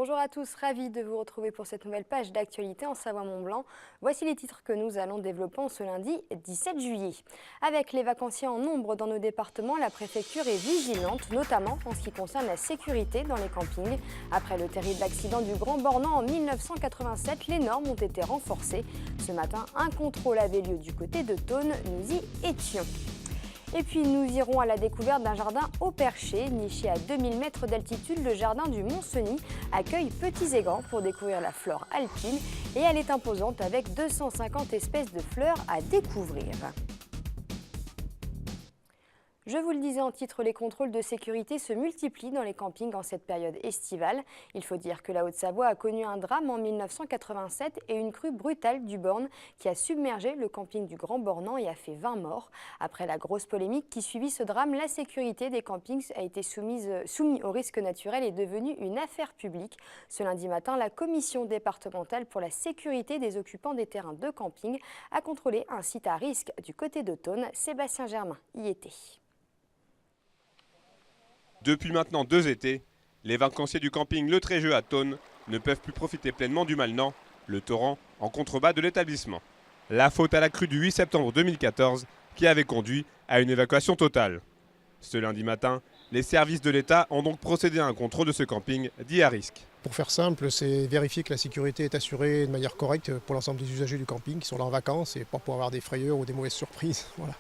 Bonjour à tous, ravi de vous retrouver pour cette nouvelle page d'actualité en Savoie-Mont-Blanc. Voici les titres que nous allons développer en ce lundi 17 juillet. Avec les vacanciers en nombre dans nos départements, la préfecture est vigilante, notamment en ce qui concerne la sécurité dans les campings. Après le terrible accident du Grand Bornand en 1987, les normes ont été renforcées. Ce matin, un contrôle avait lieu du côté de Thônes, nous y étions. Et puis nous irons à la découverte d'un jardin au perché. Niché à 2000 mètres d'altitude, le jardin du Mont-Cenis accueille petits et grands pour découvrir la flore alpine. Et elle est imposante avec 250 espèces de fleurs à découvrir. Je vous le disais en titre, les contrôles de sécurité se multiplient dans les campings en cette période estivale. Il faut dire que la Haute-Savoie a connu un drame en 1987 et une crue brutale du Born qui a submergé le camping du Grand Bornand et a fait 20 morts. Après la grosse polémique qui suivit ce drame, la sécurité des campings a été soumise au risque naturel et est devenue une affaire publique. Ce lundi matin, la commission départementale pour la sécurité des occupants des terrains de camping a contrôlé un site à risque du côté de Thônes. Sébastien Germain y était. Depuis maintenant 2 étés, les vacanciers du camping Le Tréjeux à Thônes ne peuvent plus profiter pleinement du Malnan, le torrent en contrebas de l'établissement. La faute à la crue du 8 septembre 2014 qui avait conduit à une évacuation totale. Ce lundi matin, les services de l'État ont donc procédé à un contrôle de ce camping dit à risque. Pour faire simple, c'est vérifier que la sécurité est assurée de manière correcte pour l'ensemble des usagers du camping qui sont là en vacances et pas pour avoir des frayeurs ou des mauvaises surprises. Voilà.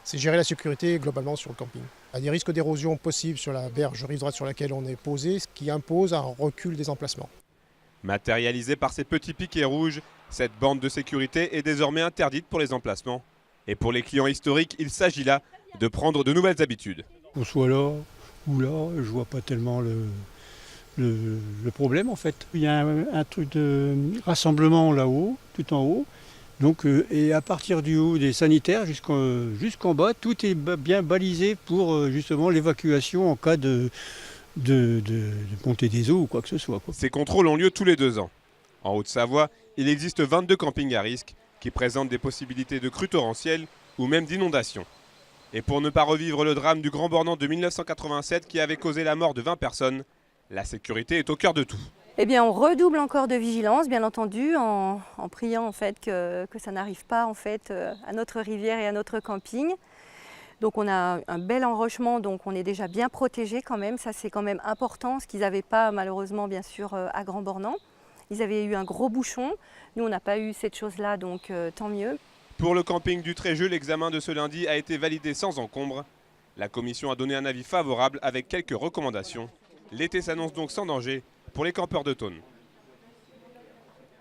C'est gérer la sécurité globalement sur le camping. Il y a des risques d'érosion possibles sur la berge rive droite sur laquelle on est posé, ce qui impose un recul des emplacements. Matérialisée par ces petits piquets rouges, cette bande de sécurité est désormais interdite pour les emplacements. Et pour les clients historiques, il s'agit là de prendre de nouvelles habitudes. Qu'on soit là ou là, je vois pas tellement le problème en fait. Il y a un truc de rassemblement là-haut, tout en haut. Donc, et à partir du haut des sanitaires jusqu'en bas, tout est bien balisé pour justement l'évacuation en cas de montée des eaux ou quoi que ce soit. Ces contrôles ont lieu tous les 2 ans. En Haute-Savoie, il existe 22 campings à risque qui présentent des possibilités de crues torrentielles ou même d'inondations. Et pour ne pas revivre le drame du Grand Bornand de 1987 qui avait causé la mort de 20 personnes, la sécurité est au cœur de tout. Eh bien, on redouble encore de vigilance, bien entendu, en priant en fait que ça n'arrive pas en fait à notre rivière et à notre camping. Donc on a un bel enrochement, donc on est déjà bien protégé quand même. Ça c'est quand même important, ce qu'ils n'avaient pas malheureusement bien sûr à Grand Bornand. Ils avaient eu un gros bouchon. Nous on n'a pas eu cette chose-là, donc tant mieux. Pour le camping du Tréjeux, l'examen de ce lundi a été validé sans encombre. La commission a donné un avis favorable avec quelques recommandations. L'été s'annonce donc sans danger pour les campeurs de Thônes.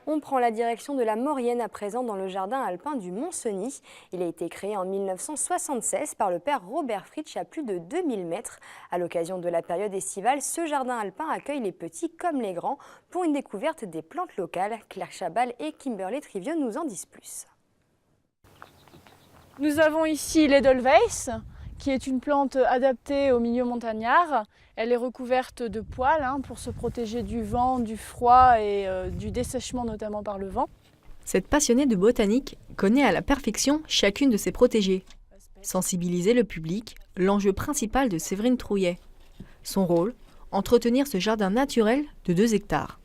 On prend la direction de la Maurienne à présent dans le jardin alpin du Mont-Cenis. Il a été créé en 1976 par le père Robert Fritsch à plus de 2000 mètres. À l'occasion de la période estivale, ce jardin alpin accueille les petits comme les grands pour une découverte des plantes locales. Claire Chabal et Kimberly Trivieux nous en disent plus. Nous avons ici l'Edelweiss, qui est une plante adaptée au milieu montagnard. Elle est recouverte de poils pour se protéger du vent, du froid et du dessèchement notamment par le vent. Cette passionnée de botanique connaît à la perfection chacune de ses protégées. Sensibiliser le public, l'enjeu principal de Séverine Trouillet. Son rôle, entretenir ce jardin naturel de 2 hectares.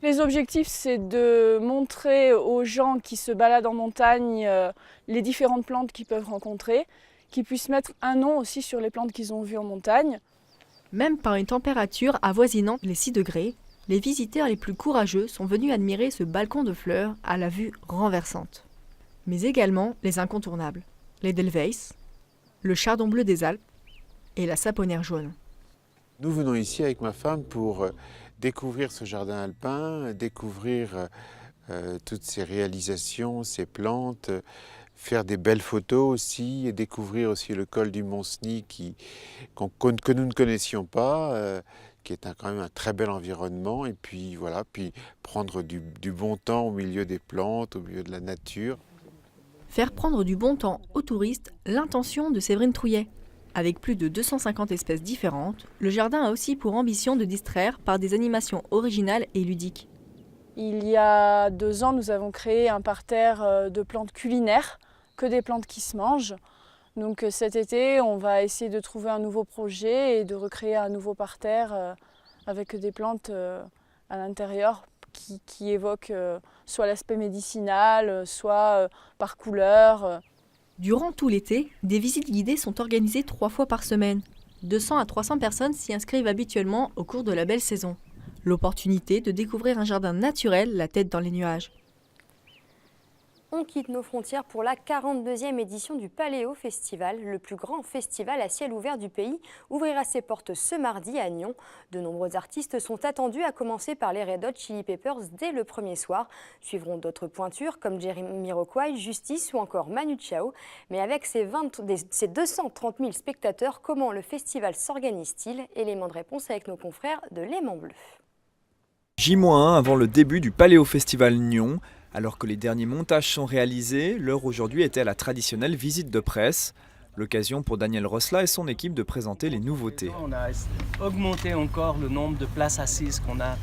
Les objectifs, c'est de montrer aux gens qui se baladent en montagne les différentes plantes qu'ils peuvent rencontrer, qu'ils puissent mettre un nom aussi sur les plantes qu'ils ont vues en montagne. Même par une température avoisinant les 6 degrés, les visiteurs les plus courageux sont venus admirer ce balcon de fleurs à la vue renversante. Mais également les incontournables, l'Edelweiss, le chardon bleu des Alpes et la saponaire jaune. Nous venons ici avec ma femme pour découvrir ce jardin alpin, découvrir toutes ces réalisations, ces plantes, faire des belles photos aussi, et découvrir aussi le col du Mont-Cenis que nous ne connaissions pas, qui est quand même un très bel environnement, et puis voilà, puis prendre du bon temps au milieu des plantes, au milieu de la nature. Faire prendre du bon temps aux touristes, l'intention de Séverine Trouillet. Avec plus de 250 espèces différentes, le jardin a aussi pour ambition de distraire par des animations originales et ludiques. Il y a 2 ans, nous avons créé un parterre de plantes culinaires, que des plantes qui se mangent. Donc cet été, on va essayer de trouver un nouveau projet et de recréer un nouveau parterre avec des plantes à l'intérieur qui évoquent soit l'aspect médicinal, soit par couleur. Durant tout l'été, des visites guidées sont organisées 3 fois par semaine. 200 à 300 personnes s'y inscrivent habituellement au cours de la belle saison. L'opportunité de découvrir un jardin naturel, la tête dans les nuages. On quitte nos frontières pour la 42e édition du Paléo Festival. Le plus grand festival à ciel ouvert du pays ouvrira ses portes ce mardi à Nyon. De nombreux artistes sont attendus, à commencer par les Red Hot Chili Peppers dès le premier soir. Suivront d'autres pointures comme Jamiroquai, Justice ou encore Manu Chao. Mais avec ses 230 000 spectateurs, comment le festival s'organise-t-il? Élément de réponse avec nos confrères de Léman Bleu. J-1 avant le début du Paléo Festival Nyon. Alors que les derniers montages sont réalisés, l'heure aujourd'hui était à la traditionnelle visite de presse. L'occasion pour Daniel Rosla et son équipe de présenter les nouveautés. On a augmenté encore le nombre de places assises qu'on a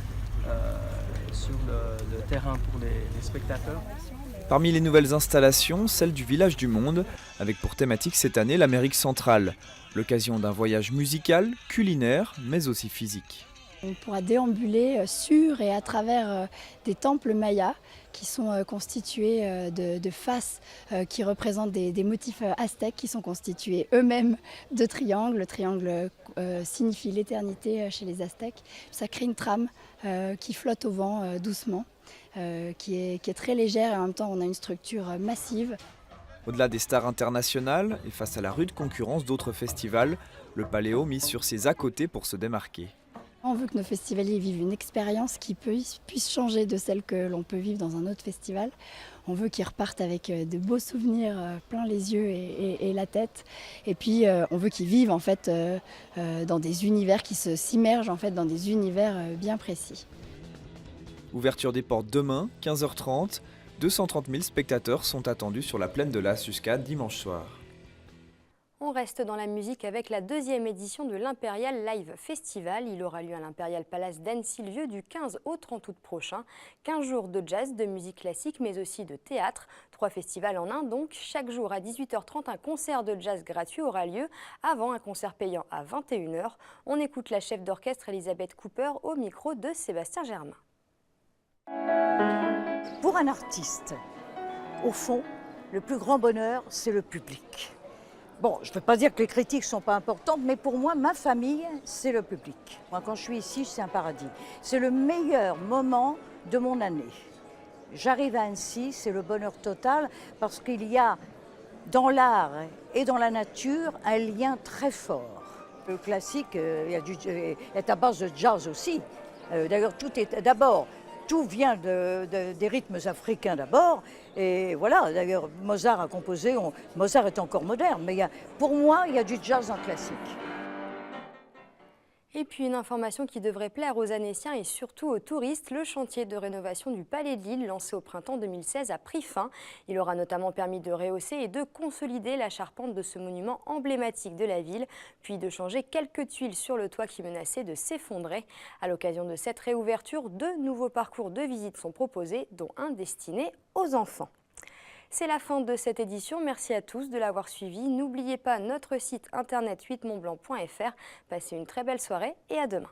sur le terrain pour les spectateurs. Parmi les nouvelles installations, celle du Village du Monde, avec pour thématique cette année l'Amérique centrale. L'occasion d'un voyage musical, culinaire, mais aussi physique. On pourra déambuler sur et à travers des temples mayas qui sont constitués de faces qui représentent des motifs aztèques qui sont constitués eux-mêmes de triangles. Le triangle signifie l'éternité chez les Aztèques. Ça crée une trame qui flotte au vent doucement, qui est très légère et en même temps on a une structure massive. Au-delà des stars internationales et face à la rude concurrence d'autres festivals, le Paléo mise sur ses à-côtés pour se démarquer. On veut que nos festivaliers vivent une expérience qui puisse changer de celle que l'on peut vivre dans un autre festival. On veut qu'ils repartent avec de beaux souvenirs plein les yeux et la tête. Et puis on veut qu'ils vivent en fait dans des univers qui s'immergent en fait dans des univers bien précis. Ouverture des portes demain, 15h30. 230 000 spectateurs sont attendus sur la plaine de l'As jusqu'à dimanche soir. On reste dans la musique avec la 2e édition de l'Impérial Live Festival. Il aura lieu à l'Impérial Palace d'Annecy-le-Vieux du 15 au 30 août prochain. 15 jours de jazz, de musique classique mais aussi de théâtre. 3 festivals en un donc. Chaque jour à 18h30, un concert de jazz gratuit aura lieu avant un concert payant à 21h. On écoute la chef d'orchestre Elisabeth Cooper au micro de Sébastien Germain. Pour un artiste, au fond, le plus grand bonheur, c'est le public. Bon, je ne peux pas dire que les critiques ne sont pas importantes, mais pour moi, ma famille, c'est le public. Moi, quand je suis ici, c'est un paradis. C'est le meilleur moment de mon année. J'arrive à Annecy, c'est le bonheur total, parce qu'il y a dans l'art et dans la nature un lien très fort. Le classique est à base de jazz aussi. D'ailleurs, tout vient des rythmes africains d'abord. Et voilà, d'ailleurs, Mozart a composé, Mozart est encore moderne, mais pour moi, il y a du jazz dans le classique. Et puis une information qui devrait plaire aux Annéciens et surtout aux touristes, le chantier de rénovation du Palais de Lille, lancé au printemps 2016, a pris fin. Il aura notamment permis de rehausser et de consolider la charpente de ce monument emblématique de la ville, puis de changer quelques tuiles sur le toit qui menaçaient de s'effondrer. À l'occasion de cette réouverture, 2 nouveaux parcours de visite sont proposés, dont un destiné aux enfants. C'est la fin de cette édition. Merci à tous de l'avoir suivi. N'oubliez pas notre site internet 8montblanc.fr. Passez une très belle soirée et à demain.